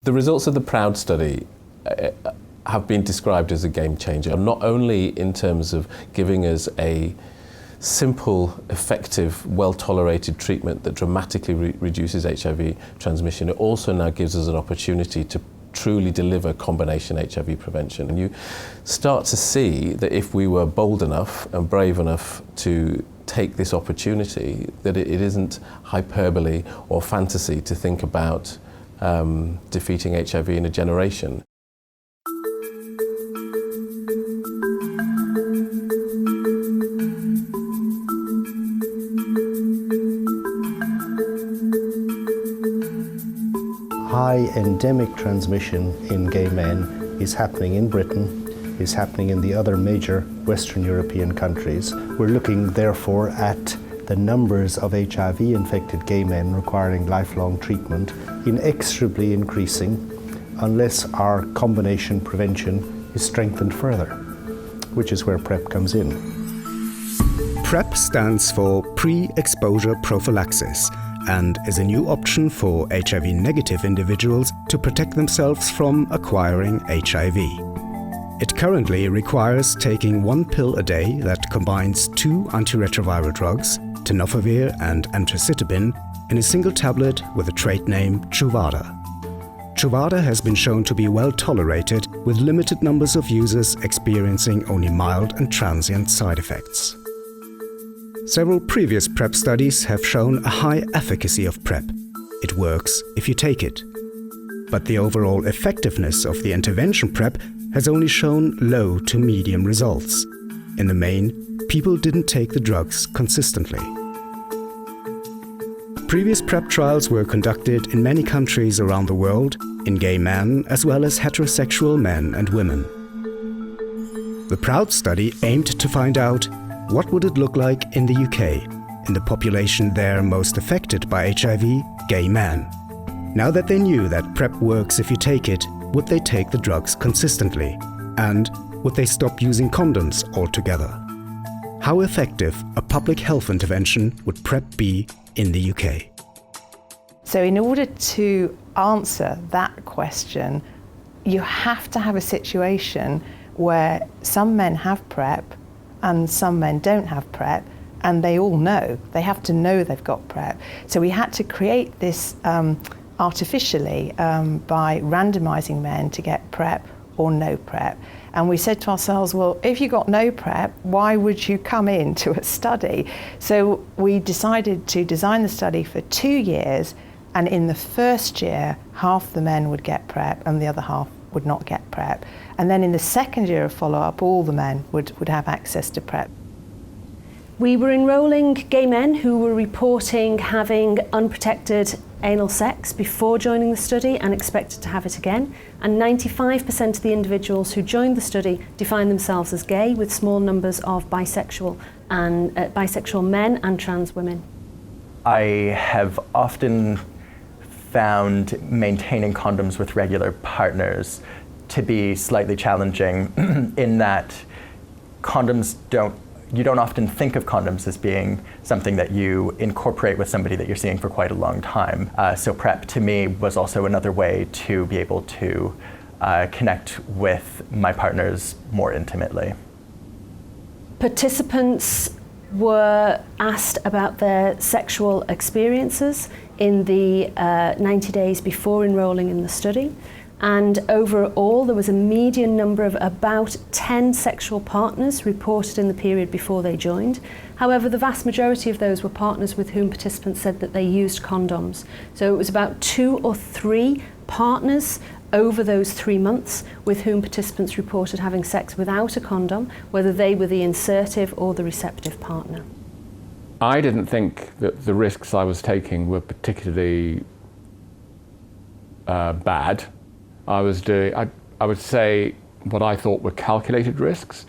The results of the PROUD study have been described as a game changer, not only in terms of giving us a simple, effective, well-tolerated treatment that dramatically reduces HIV transmission, it also now gives us an opportunity to truly deliver combination HIV prevention. And you start to see that if we were bold enough and brave enough to take this opportunity, that it isn't hyperbole or fantasy to think about defeating HIV in a generation. High endemic transmission in gay men is happening in Britain, is happening in the other major Western European countries. We're looking therefore at the numbers of HIV-infected gay men requiring lifelong treatment inexorably increasing unless our combination prevention is strengthened further, which is where PrEP comes in. PrEP stands for Pre-Exposure Prophylaxis and is a new option for HIV-negative individuals to protect themselves from acquiring HIV. It currently requires taking 1 pill a day that combines 2 antiretroviral drugs, tenofovir and emtricitabine, in a single tablet with a trade name Truvada. Truvada has been shown to be well tolerated, with limited numbers of users experiencing only mild and transient side effects. Several previous PrEP studies have shown a high efficacy of PrEP. It works if you take it. But the overall effectiveness of the intervention PrEP has only shown low to medium results. In the main, people didn't take the drugs consistently. Previous PrEP trials were conducted in many countries around the world, in gay men as well as heterosexual men and women. The PROUD study aimed to find out what would it look like in the UK, in the population there most affected by HIV, gay men. Now that they knew that PrEP works if you take it, would they take the drugs consistently? And would they stop using condoms altogether? How effective a public health intervention would PrEP be in the UK? So in order to answer that question, you have to have a situation where some men have PrEP and some men don't have PrEP, and they all know. They have to know they've got PrEP. So we had to create this artificially by randomising men to get PrEP or no PrEP. And we said to ourselves, well, if you got no PrEP, why would you come into a study? So we decided to design the study for 2 years, and in the first year, half the men would get PrEP and the other half would not get PrEP. And then in the second year of follow-up, all the men would have access to PrEP. We were enrolling gay men who were reporting having unprotected anal sex before joining the study and expected to have it again. And 95% of the individuals who joined the study defined themselves as gay, with small numbers of bisexual men and trans women. I have often found maintaining condoms with regular partners to be slightly challenging in that you don't often think of condoms as being something that you incorporate with somebody that you're seeing for quite a long time. So PrEP to me was also another way to be able to connect with my partners more intimately. Participants were asked about their sexual experiences in the 90 days before enrolling in the study. And overall, there was a median number of about 10 sexual partners reported in the period before they joined. However, the vast majority of those were partners with whom participants said that they used condoms. So it was about 2 or 3 partners over those 3 months with whom participants reported having sex without a condom, whether they were the insertive or the receptive partner. I didn't think that the risks I was taking were particularly bad. I would say what I thought were calculated risks,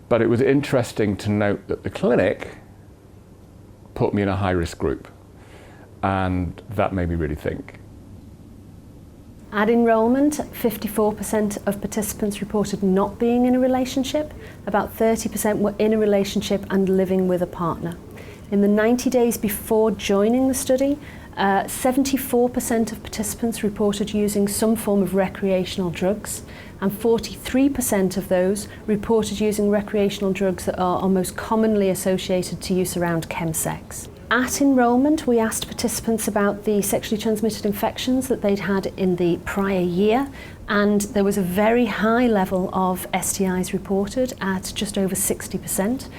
but it was interesting to note that the clinic put me in a high-risk group, and that made me really think. At enrolment, 54% of participants reported not being in a relationship. About 30% were in a relationship and living with a partner. In the 90 days before joining the study, 74% of participants reported using some form of recreational drugs, and 43% of those reported using recreational drugs that are most commonly associated to use around chemsex. At enrolment, we asked participants about the sexually transmitted infections that they'd had in the prior year, and there was a very high level of STIs reported at just over 60%,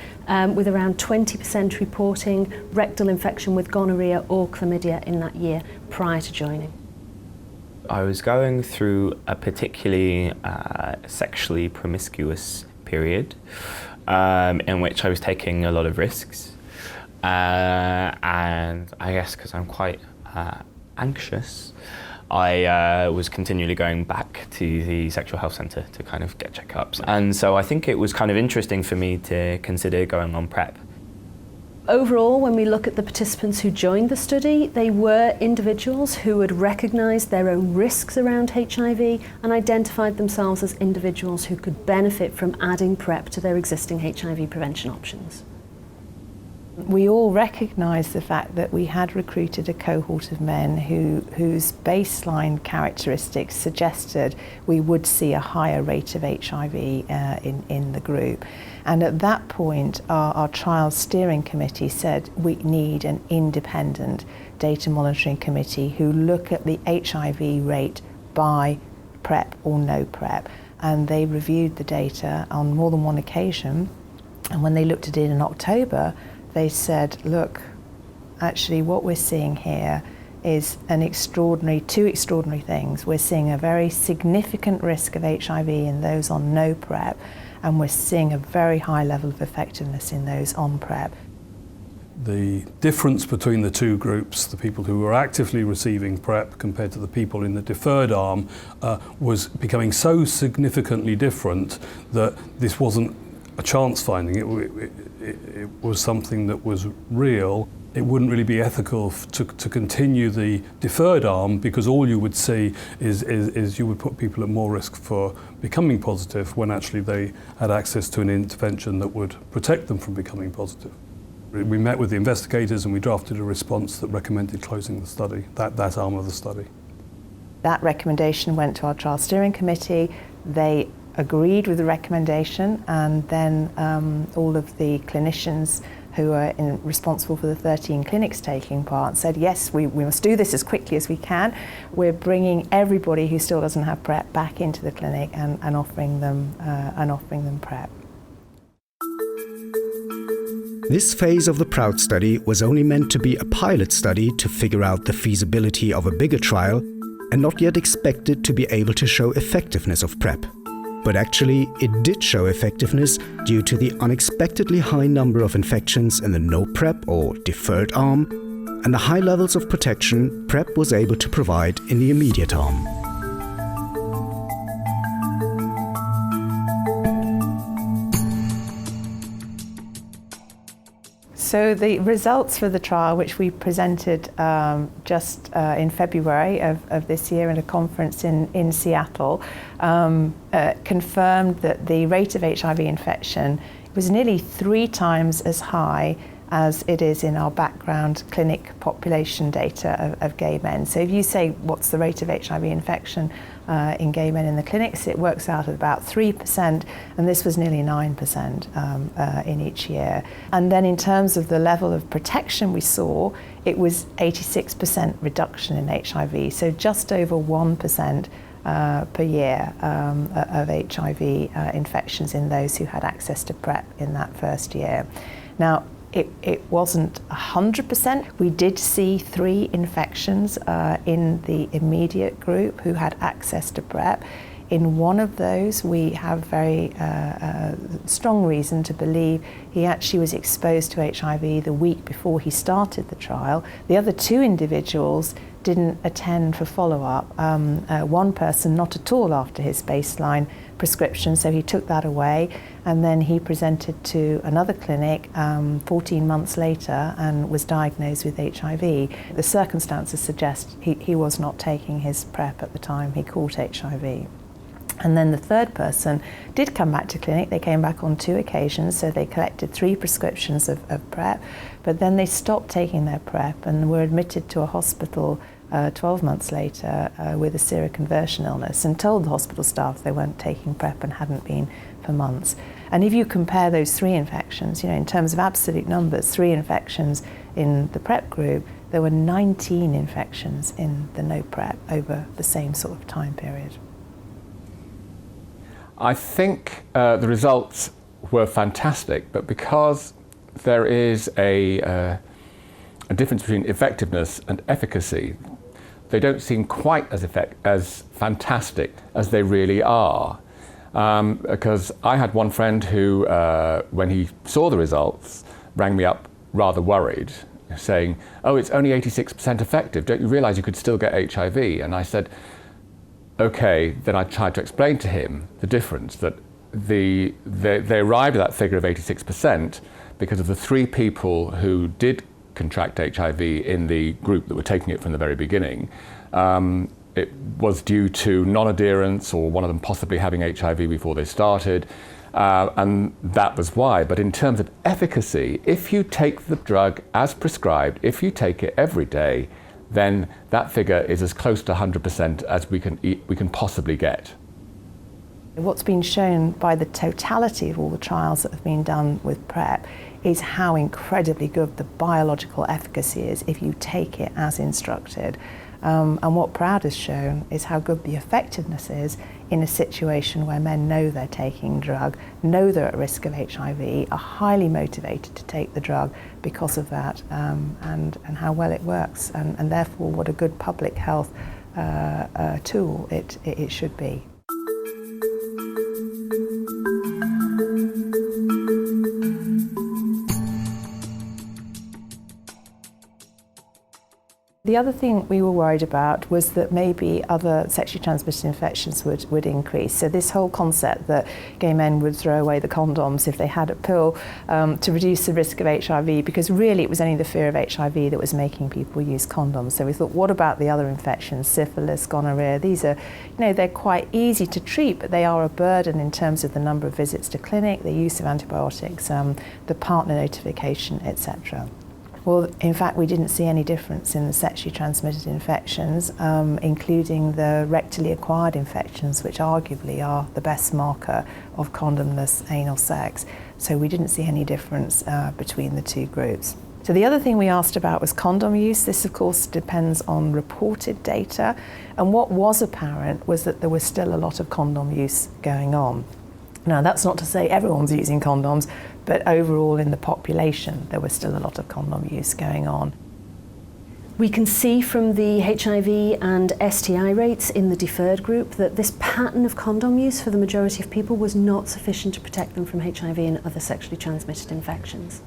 with around 20% reporting rectal infection with gonorrhea or chlamydia in that year prior to joining. I was going through a particularly sexually promiscuous period in which I was taking a lot of risks. And I guess because I'm quite anxious, I was continually going back to the sexual health centre to kind of get checkups. And so I think it was kind of interesting for me to consider going on PrEP. Overall, when we look at the participants who joined the study, they were individuals who had recognised their own risks around HIV and identified themselves as individuals who could benefit from adding PrEP to their existing HIV prevention options. We all recognised the fact that we had recruited a cohort of men whose baseline characteristics suggested we would see a higher rate of HIV in the group. And at that point, our trial steering committee said we need an independent data monitoring committee who look at the HIV rate by PrEP or no PrEP. And they reviewed the data on more than one occasion. And when they looked at it in October, they said, look, actually what we're seeing here is two extraordinary things. We're seeing a very significant risk of HIV in those on no PrEP, and we're seeing a very high level of effectiveness in those on PrEP. The difference between the two groups, the people who were actively receiving PrEP compared to the people in the deferred arm, was becoming so significantly different that this wasn't a chance finding. It was something that was real. It wouldn't really be ethical to continue the deferred arm, because all you would see is you would put people at more risk for becoming positive when actually they had access to an intervention that would protect them from becoming positive. We met with the investigators and we drafted a response that recommended closing the study, that arm of the study. That recommendation went to our trial steering committee. They agreed with the recommendation, and then all of the clinicians who are responsible for the 13 clinics taking part said, yes, we must do this as quickly as we can. We're bringing everybody who still doesn't have PrEP back into the clinic and offering them PrEP. This phase of the PROUD study was only meant to be a pilot study to figure out the feasibility of a bigger trial, and not yet expected to be able to show effectiveness of PrEP. But actually, it did show effectiveness due to the unexpectedly high number of infections in the no PrEP or deferred arm, and the high levels of protection PrEP was able to provide in the immediate arm. So the results for the trial, which we presented just in February of this year at a conference in Seattle, confirmed that the rate of HIV infection was nearly 3 times as high as it is in our background clinic population data of gay men. So if you say what's the rate of HIV infection in gay men in the clinics, it works out at about 3%, and this was nearly 9% in each year. And then in terms of the level of protection we saw, it was 86% reduction in HIV, so just over 1% per year of HIV infections in those who had access to PrEP in that first year. Now, it wasn't 100%. We did see 3 infections in the immediate group who had access to PrEP. In one of those, we have very strong reason to believe he actually was exposed to HIV the week before he started the trial. The other 2 individuals didn't attend for follow-up. One person not at all after his baseline prescription, so he took that away, and then he presented to another clinic 14 months later and was diagnosed with HIV. The circumstances suggest he was not taking his PrEP at the time he caught HIV. And then the third person did come back to clinic. They came back on 2 occasions, so they collected 3 prescriptions of PrEP, but then they stopped taking their PrEP and were admitted to a hospital 12 months later with a seroconversion illness, and told the hospital staff they weren't taking PrEP and hadn't been for months. And if you compare those 3 infections, in terms of absolute numbers, 3 infections in the PrEP group, there were 19 infections in the no PrEP over the same sort of time period. I think the results were fantastic, but because there is a difference between effectiveness and efficacy, they don't seem quite as fantastic as they really are. Because I had one friend who, when he saw the results, rang me up rather worried, saying, "Oh, it's only 86% effective. Don't you realize you could still get HIV?" And I said, okay, then I tried to explain to him the difference, that they arrived at that figure of 86% because of the 3 people who did contract HIV in the group that were taking it from the very beginning. It was due to non-adherence, or one of them possibly having HIV before they started, and that was why. But in terms of efficacy, if you take the drug as prescribed, if you take it every day, then that figure is as close to 100% as we can possibly get. What's been shown by the totality of all the trials that have been done with PrEP is how incredibly good the biological efficacy is if you take it as instructed. And what PROUD has shown is how good the effectiveness is in a situation where men know they're taking drug, know they're at risk of HIV, are highly motivated to take the drug because of that, and how well it works, and therefore what a good public health tool it should be. The other thing we were worried about was that maybe other sexually transmitted infections would increase. So this whole concept that gay men would throw away the condoms if they had a pill to reduce the risk of HIV, because really it was only the fear of HIV that was making people use condoms. So we thought, what about the other infections, syphilis, gonorrhea? These are, they're quite easy to treat, but they are a burden in terms of the number of visits to clinic, the use of antibiotics, the partner notification, etc. Well, in fact, we didn't see any difference in the sexually transmitted infections, including the rectally acquired infections, which arguably are the best marker of condomless anal sex. So we didn't see any difference between the 2 groups. So the other thing we asked about was condom use. This, of course, depends on reported data. And what was apparent was that there was still a lot of condom use going on. Now, that's not to say everyone's using condoms, but overall in the population, there was still a lot of condom use going on. We can see from the HIV and STI rates in the deferred group that this pattern of condom use for the majority of people was not sufficient to protect them from HIV and other sexually transmitted infections.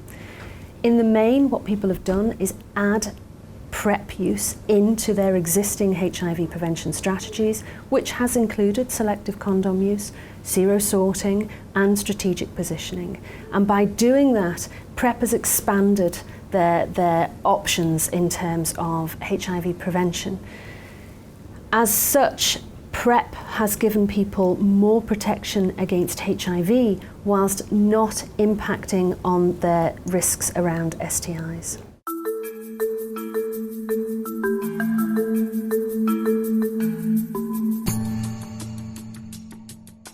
In the main, what people have done is add PrEP use into their existing HIV prevention strategies, which has included selective condom use, serosorting and strategic positioning. And by doing that, PrEP has expanded their options in terms of HIV prevention. As such, PrEP has given people more protection against HIV whilst not impacting on their risks around STIs.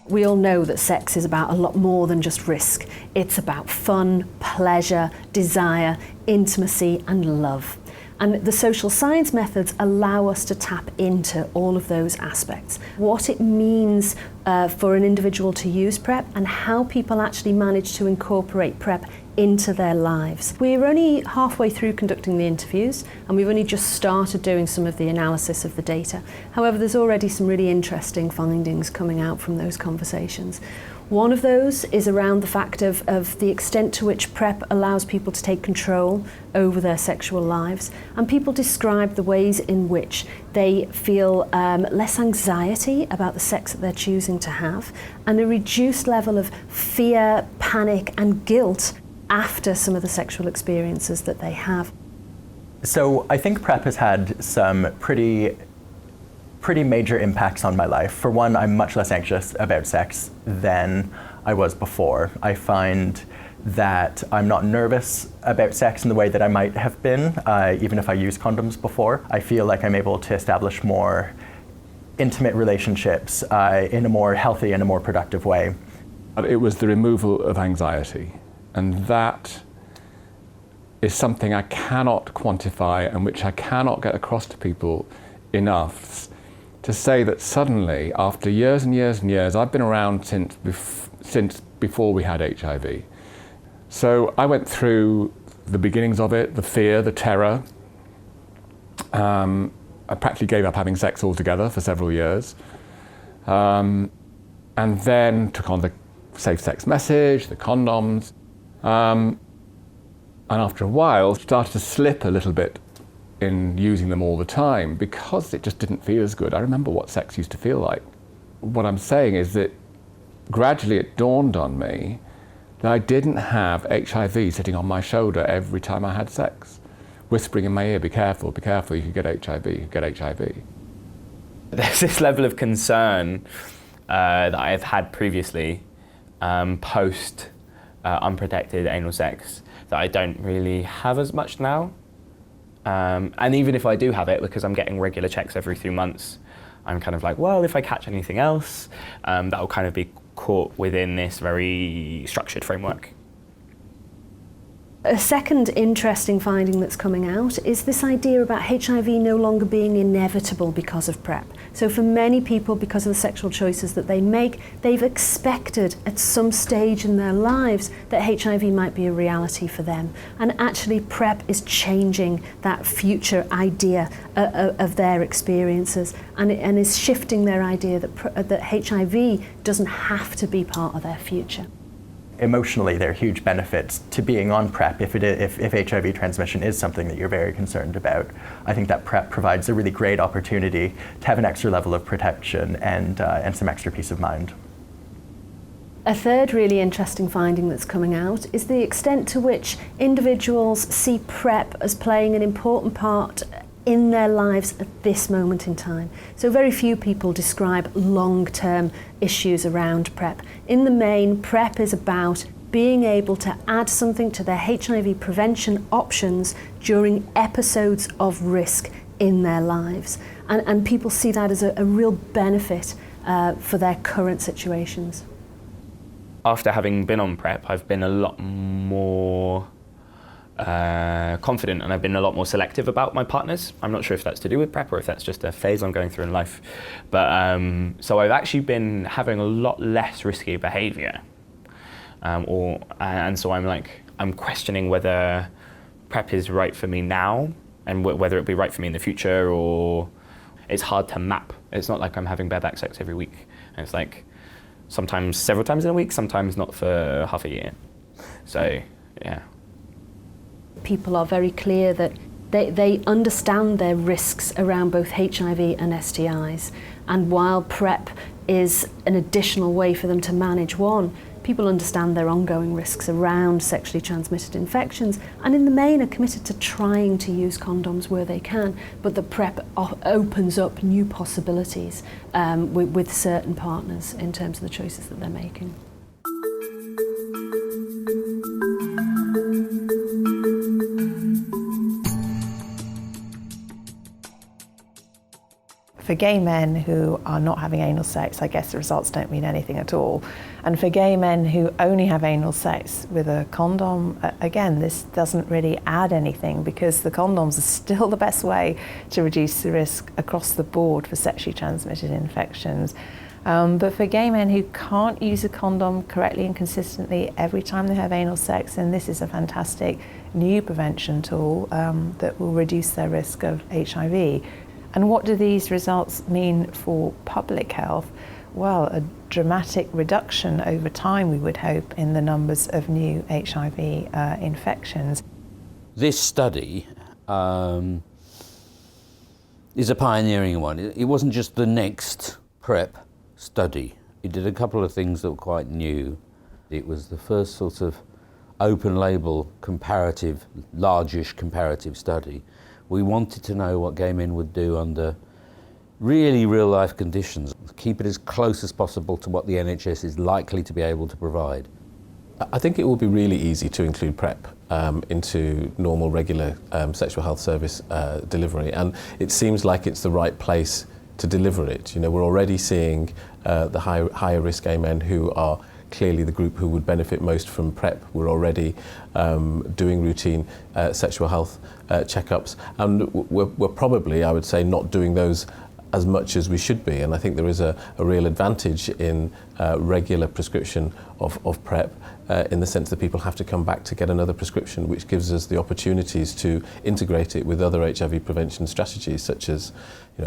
We all know that sex is about a lot more than just risk. It's about fun, pleasure, desire, intimacy, and love. And the social science methods allow us to tap into all of those aspects. What it means for an individual to use PrEP and how people actually manage to incorporate PrEP into their lives. We're only halfway through conducting the interviews, and we've only just started doing some of the analysis of the data. However, there's already some really interesting findings coming out from those conversations. One of those is around the fact of the extent to which PrEP allows people to take control over their sexual lives, and people describe the ways in which they feel less anxiety about the sex that they're choosing to have, and a reduced level of fear, panic, and guilt after some of the sexual experiences that they have. So I think PrEP has had some pretty pretty major impacts on my life. For one, I'm much less anxious about sex than I was before. I find that I'm not nervous about sex in the way that I might have been, even if I used condoms before. I feel like I'm able to establish more intimate relationships in a more healthy and a more productive way. It was the removal of anxiety, and that is something I cannot quantify and which I cannot get across to people enough, to say that suddenly, after years and years and years, I've been around since before we had HIV. So I went through the beginnings of it, the fear, the terror. I practically gave up having sex altogether for several years. And then took on the safe sex message, the condoms. And after a while, started to slip a little bit in using them all the time because it just didn't feel as good. I remember what sex used to feel like. What I'm saying is that gradually it dawned on me that I didn't have HIV sitting on my shoulder every time I had sex, whispering in my ear, be careful, you could get HIV, you could get HIV. There's this level of concern that I've had previously post unprotected anal sex that I don't really have as much now. And even if I do have it, because I'm getting regular checks every 3 months, I'm kind of like, well, if I catch anything else, that will kind of be caught within this very structured framework. A second interesting finding that's coming out is this idea about HIV no longer being inevitable because of PrEP. So for many people, because of the sexual choices that they make, they've expected at some stage in their lives that HIV might be a reality for them. And actually PrEP is changing that future idea of their experiences and is shifting their idea that HIV doesn't have to be part of their future. Emotionally, there are huge benefits to being on PrEP if HIV transmission is something that you're very concerned about. I think that PrEP provides a really great opportunity to have an extra level of protection and some extra peace of mind. A third really interesting finding that's coming out is the extent to which individuals see PrEP as playing an important part in their lives at this moment in time. So very few people describe long-term issues around PrEP. In the main, PrEP is about being able to add something to their HIV prevention options during episodes of risk in their lives. And people see that as a real benefit for their current situations. After having been on PrEP, I've been a lot more confident, and I've been a lot more selective about my partners. I'm not sure if that's to do with PrEP or if that's just a phase I'm going through in life. But so I've actually been having a lot less risky behaviour, and so I'm questioning whether PrEP is right for me now, and whether it'll be right for me in the future. Or it's hard to map. It's not like I'm having bareback sex every week, and it's like sometimes several times in a week, sometimes not for half a year. So yeah. People are very clear that they understand their risks around both HIV and STIs. And while PrEP is an additional way for them to manage one, people understand their ongoing risks around sexually transmitted infections, and in the main are committed to trying to use condoms where they can. But the PrEP opens up new possibilities with certain partners in terms of the choices that they're making. For gay men who are not having anal sex, I guess the results don't mean anything at all. And for gay men who only have anal sex with a condom, again, this doesn't really add anything because the condoms are still the best way to reduce the risk across the board for sexually transmitted infections. But for gay men who can't use a condom correctly and consistently every time they have anal sex, then this is a fantastic new prevention tool that will reduce their risk of HIV. And what do these results mean for public health? Well, a dramatic reduction over time, we would hope, in the numbers of new HIV infections. This study is a pioneering one. It wasn't just the next PrEP study. It did a couple of things that were quite new. It was the first sort of open label comparative, largish comparative study. We wanted to know what gay men would do under really real life conditions. Keep it as close as possible to what the NHS is likely to be able to provide. I think it will be really easy to include PrEP into normal, regular sexual health service delivery, and it seems like it's the right place to deliver it. You know, we're already seeing the higher risk gay men who are clearly the group who would benefit most from PrEP. We're already doing routine sexual health checkups, and we're probably, I would say, not doing those as much as we should be, and I think there is a real advantage in regular prescription of PrEP in the sense that people have to come back to get another prescription, which gives us the opportunities to integrate it with other HIV prevention strategies such as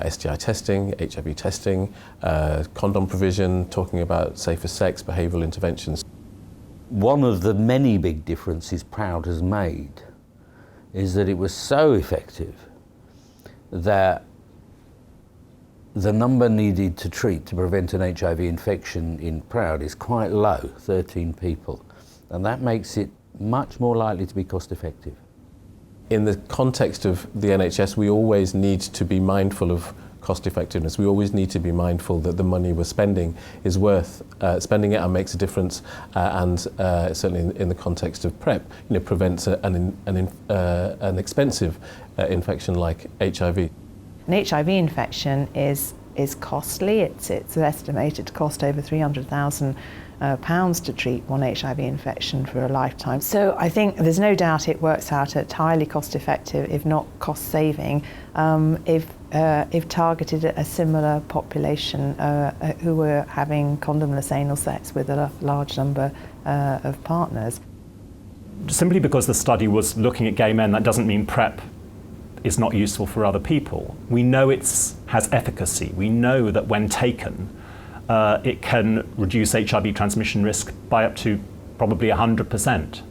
STI testing, HIV testing, condom provision, talking about safer sex, behavioural interventions. One of the many big differences PROUD has made is that it was so effective that the number needed to treat to prevent an HIV infection in PROUD is quite low, 13 people, and that makes it much more likely to be cost effective. In the context of the NHS, we always need to be mindful of cost effectiveness. We always need to be mindful that the money we're spending is worth spending it and makes a difference, and certainly in the context of PrEP, prevents an expensive infection like HIV. An HIV infection is costly. It's estimated to cost over £300,000 to treat one HIV infection for a lifetime. So I think there's no doubt it works out at highly cost effective, if not cost saving, if targeted at a similar population who were having condomless anal sex with a large number of partners. Simply because the study was looking at gay men, that doesn't mean PrEP is not useful for other people. We know it has efficacy. We know that when taken, it can reduce HIV transmission risk by up to probably 100%.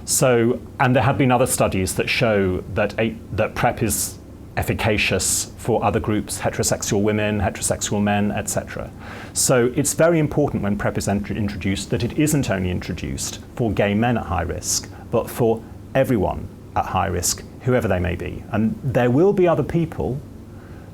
So, and there have been other studies that show that PrEP is efficacious for other groups, heterosexual women, heterosexual men, etc. So it's very important when PrEP is introduced that it isn't only introduced for gay men at high risk, but for everyone at high risk, whoever they may be. And there will be other people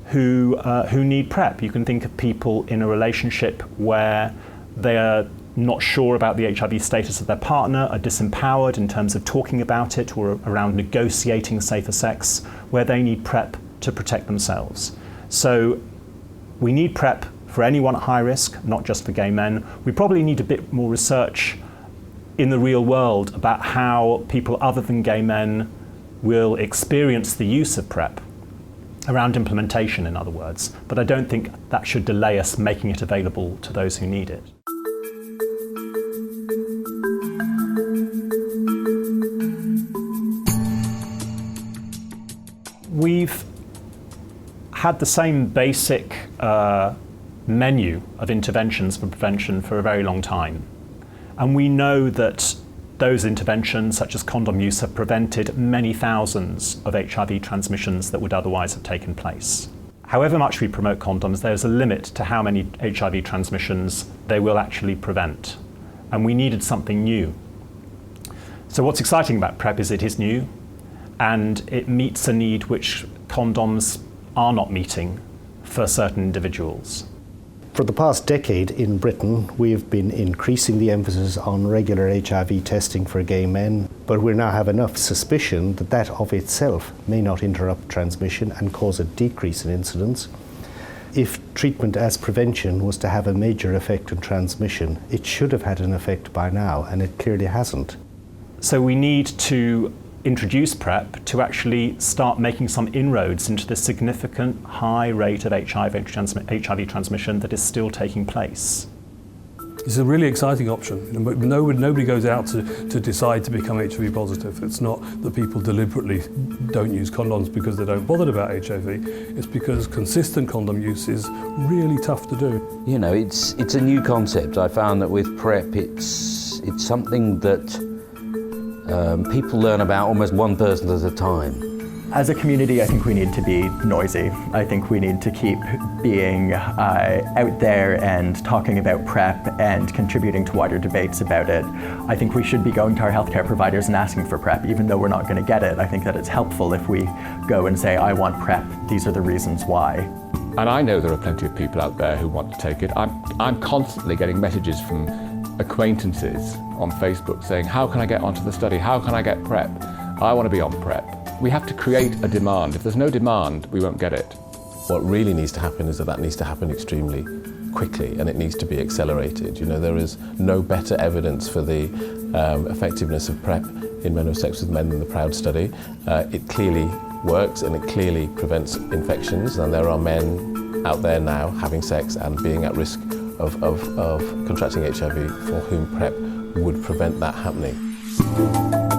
who need PrEP. You can think of people in a relationship where they are not sure about the HIV status of their partner, are disempowered in terms of talking about it or around negotiating safer sex, where they need PrEP to protect themselves. So we need PrEP for anyone at high risk, not just for gay men. We probably need a bit more research in the real world about how people other than gay men will experience the use of PrEP, around implementation in other words, but I don't think that should delay us making it available to those who need it. We've had the same basic menu of interventions for prevention for a very long time. And we know that those interventions, such as condom use, have prevented many thousands of HIV transmissions that would otherwise have taken place. However much we promote condoms, there's a limit to how many HIV transmissions they will actually prevent. And we needed something new. So what's exciting about PrEP is it is new, and it meets a need which condoms are not meeting for certain individuals. For the past decade in Britain, we have been increasing the emphasis on regular HIV testing for gay men, but we now have enough suspicion that that of itself may not interrupt transmission and cause a decrease in incidence. If treatment as prevention was to have a major effect on transmission, it should have had an effect by now, and it clearly hasn't. So we need to introduce PrEP to actually start making some inroads into the significant high rate of HIV transmission that is still taking place. It's a really exciting option. Nobody goes out to decide to become HIV positive. It's not that people deliberately don't use condoms because they don't bother about HIV. It's because consistent condom use is really tough to do. You know, it's a new concept. I found that with PrEP, it's something that people learn about almost one person at a time. As a community, I think we need to be noisy. I think we need to keep being out there and talking about PrEP and contributing to wider debates about it. I think we should be going to our healthcare providers and asking for PrEP, even though we're not going to get it. I think that it's helpful if we go and say, I want PrEP, these are the reasons why. And I know there are plenty of people out there who want to take it. I'm constantly getting messages from acquaintances on Facebook saying, how can I get onto the study? How can I get PrEP? I want to be on PrEP. We have to create a demand. If there's no demand, we won't get it. What really needs to happen is that needs to happen extremely quickly, and it needs to be accelerated. You know, there is no better evidence for the effectiveness of PrEP in men who have sex with men than the PROUD study. It clearly works and it clearly prevents infections, and there are men out there now having sex and being at risk of contracting HIV for whom PrEP would prevent that happening.